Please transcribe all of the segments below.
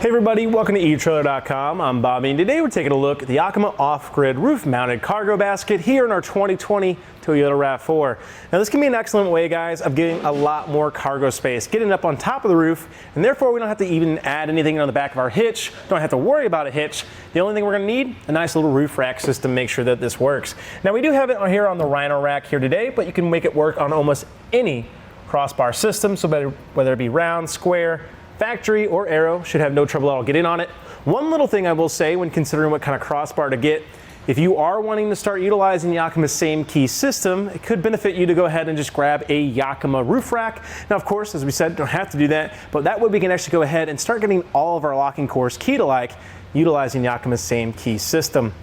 Hey everybody, welcome to etrailer.com. I'm Bobby, and today we're taking a look at the Yakima OffGrid roof-mounted cargo basket here in our 2020 Toyota RAV4. Now this can be an excellent way, guys, of getting a lot more cargo space, getting up on top of the roof, and therefore we don't have to even add anything on the back of our hitch, don't have to worry about a hitch. The only thing we're gonna need, a nice little roof rack system to make sure that this works. Now we do have it here on the Rhino-Rack here today, but you can make it work on almost any crossbar system, so whether it be round, square, factory, or Aero, should have no trouble at all getting on it. One little thing I will say when considering what kind of crossbar to get, if you are wanting to start utilizing Yakima's same key system, it could benefit you to go ahead and just grab a Yakima roof rack. Now, of course, as we said, don't have to do that, but that way we can actually go ahead and start getting all of our locking cores key to like, utilizing Yakima's same key system.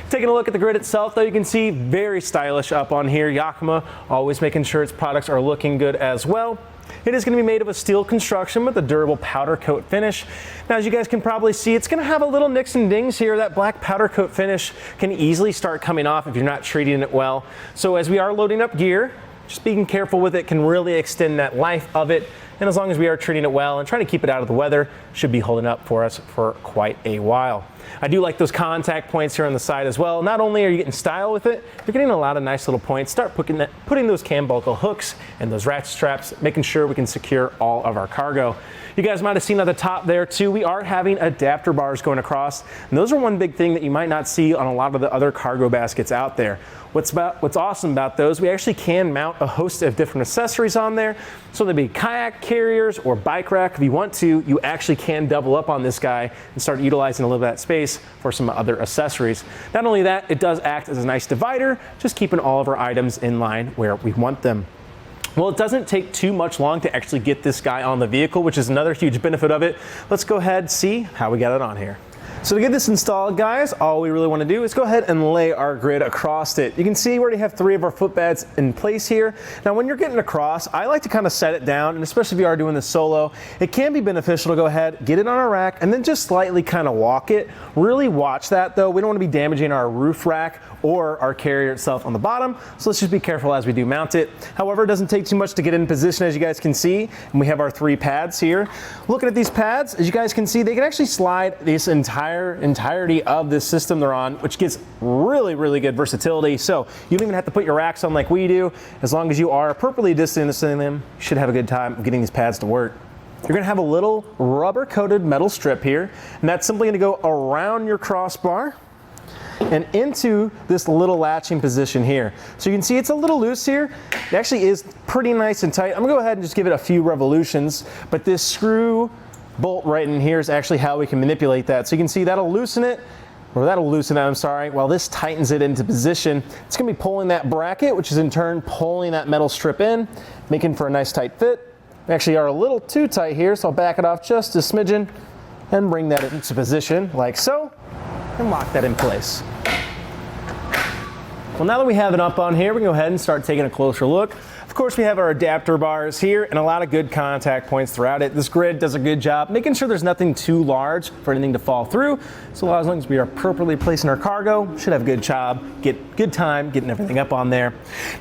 Taking a look at the grid itself, though, you can see very stylish up on here. Yakima always making sure its products are looking good as well. It is going to be made of a steel construction with a durable powder coat finish. Now, as you guys can probably see, it's going to have a little nicks and dings here. That black powder coat finish can easily start coming off if you're not treating it well. So as we are loading up gear, just being careful with it can really extend that life of it. And as long as we are treating it well and trying to keep it out of the weather, should be holding up for us for quite a while. I do like those contact points here on the side as well. Not only are you getting style with it, you're getting a lot of nice little points. Start putting those cam buckle hooks and those ratchet straps, making sure we can secure all of our cargo. You guys might have seen at the top there too, we are having adapter bars going across. And those are one big thing that you might not see on a lot of the other cargo baskets out there. What's awesome about those, we actually can mount a host of different accessories on there. So there'd be kayak carriers or bike rack. If you want to, you actually can double up on this guy and start utilizing a little bit of that space for some other accessories. Not only that, it does act as a nice divider, just keeping all of our items in line where we want them. Well, it doesn't take too much long to actually get this guy on the vehicle, which is another huge benefit of it. Let's go ahead and see how we got it on here. So to get this installed, guys, all we really want to do is go ahead and lay our grid across it. You can see we already have 3 of our footbeds in place here. Now, when you're getting across, I like to kind of set it down, and especially if you are doing this solo, it can be beneficial to go ahead, get it on a rack, and then just slightly kind of walk it. Really watch that, though. We don't want to be damaging our roof rack or our carrier itself on the bottom, so let's just be careful as we do mount it. However, it doesn't take too much to get in position, as you guys can see, and we have our 3 pads here. Looking at these pads, as you guys can see, they can actually slide this entirety of this system they're on, which gives really good versatility. So you don't even have to put your racks on like we do. As long as you are appropriately distancing them, you should have a good time getting these pads to work. You're going to have a little rubber-coated metal strip here, and that's simply going to go around your crossbar and into this little latching position here. So you can see it's a little loose here. It actually is pretty nice and tight. I'm gonna go ahead and just give it a few revolutions, but this screw bolt right in here is actually how we can manipulate that. So you can see that'll loosen it, I'm sorry, while this tightens it into position. It's gonna be pulling that bracket, which is in turn pulling that metal strip in, making for a nice tight fit. We actually are a little too tight here, so I'll back it off just a smidgen and bring that into position like so, and lock that in place. Well, now that we have it up on here, we can go ahead and start taking a closer look. Of course, we have our adapter bars here and a lot of good contact points throughout it. This grid does a good job making sure there's nothing too large for anything to fall through. So as long as we are appropriately placing our cargo, should have a good job, good time getting everything up on there.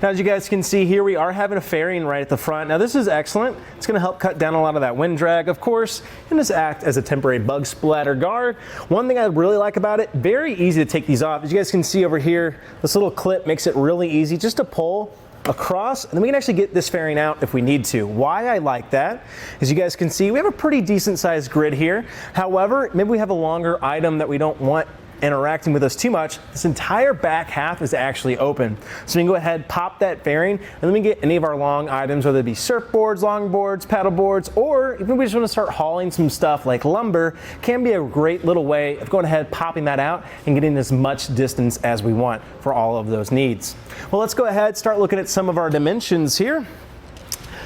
Now, as you guys can see here, we are having a fairing right at the front. Now, this is excellent. It's going to help cut down a lot of that wind drag, of course, and just act as a temporary bug splatter guard. One thing I really like about it, very easy to take these off. As you guys can see over here, this little clip makes it really easy just to pull across, and then we can actually get this fairing out if we need to. Why I like that, as you guys can see, we have a pretty decent sized grid here. However, maybe we have a longer item that we don't want interacting with us too much. This entire back half is actually open. So we can go ahead, pop that fairing, and then we get any of our long items, whether it be surfboards, longboards, paddle boards, or even if we just want to start hauling some stuff like lumber, can be a great little way of going ahead, popping that out, and getting as much distance as we want for all of those needs. Well, let's go ahead, start looking at some of our dimensions here.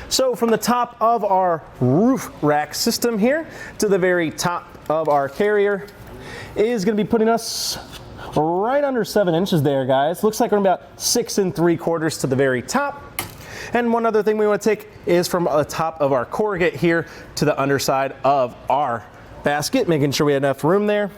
So from the top of our roof rack system here to the very top of our carrier is going to be putting us right under 7 inches there, guys. Looks like we're about 6 3/4 to the very top. And one other thing we want to take is from the top of our corrugate here to the underside of our basket, making sure we have enough room there.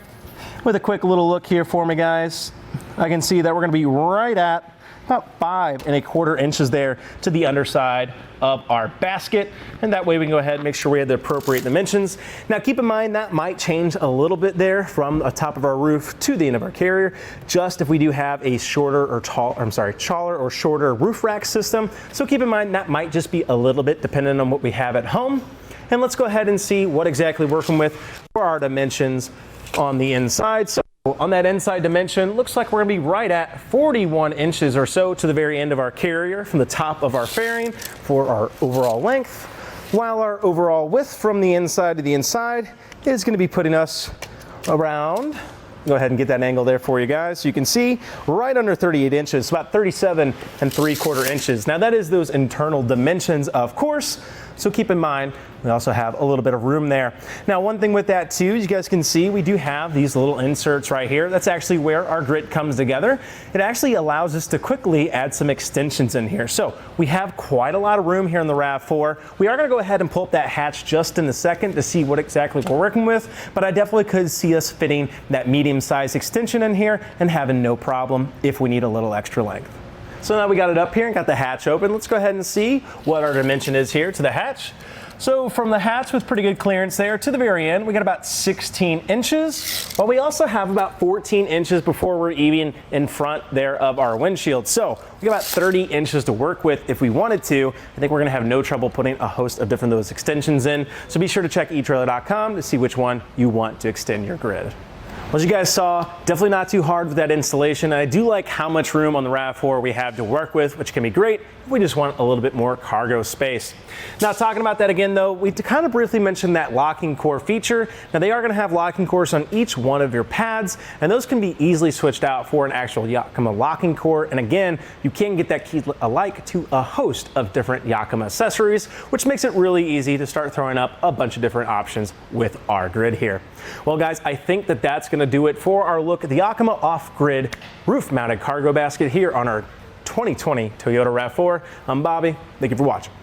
With a quick little look here for me, guys, I can see that we're going to be right at about 5¼ inches there to the underside of our basket, and that way we can go ahead and make sure we have the appropriate dimensions. Now keep in mind that might change a little bit there from the top of our roof to the end of our carrier, just if we do have a shorter or taller or shorter roof rack system. So keep in mind that might just be a little bit dependent on what we have at home. And let's go ahead and see what exactly we're working with for our dimensions on the inside. So on that inside dimension, looks like we're gonna be right at 41 inches or so to the very end of our carrier from the top of our fairing for our overall length, while our overall width from the inside to the inside is gonna be putting us around, go ahead and get that angle there for you guys so you can see, right under 38 inches, about 37¾ inches. Now that is those internal dimensions, of course, so keep in mind we also have a little bit of room there. Now one thing with that too, as you guys can see, we do have these little inserts right here. That's actually where our grid comes together. It actually allows us to quickly add some extensions in here. So we have quite a lot of room here in the RAV4. We are gonna go ahead and pull up that hatch just in a second to see what exactly we're working with, but I definitely could see us fitting that medium-sized extension in here and having no problem if we need a little extra length. So now we got it up here and got the hatch open. Let's go ahead and see what our dimension is here to the hatch. So from the hatch with pretty good clearance there to the very end, we got about 16 inches, while we also have about 14 inches before we're even in front there of our windshield. So we got about 30 inches to work with if we wanted to. I think we're gonna have no trouble putting a host of different those extensions in. So be sure to check etrailer.com to see which one you want to extend your grid. Well, as you guys saw, definitely not too hard with that installation. And I do like how much room on the RAV4 we have to work with, which can be great if we just want a little bit more cargo space. Now, talking about that again, though, we kind of briefly mentioned that locking core feature. Now, they are going to have locking cores on each one of your pads, and those can be easily switched out for an actual Yakima locking core. And again, you can get that key alike to a host of different Yakima accessories, which makes it really easy to start throwing up a bunch of different options with our grid here. Well, guys, I think that that's going to do it for our look at the Yakima OffGrid roof-mounted cargo basket here on our 2020 Toyota RAV4. I'm Bobby. Thank you for watching.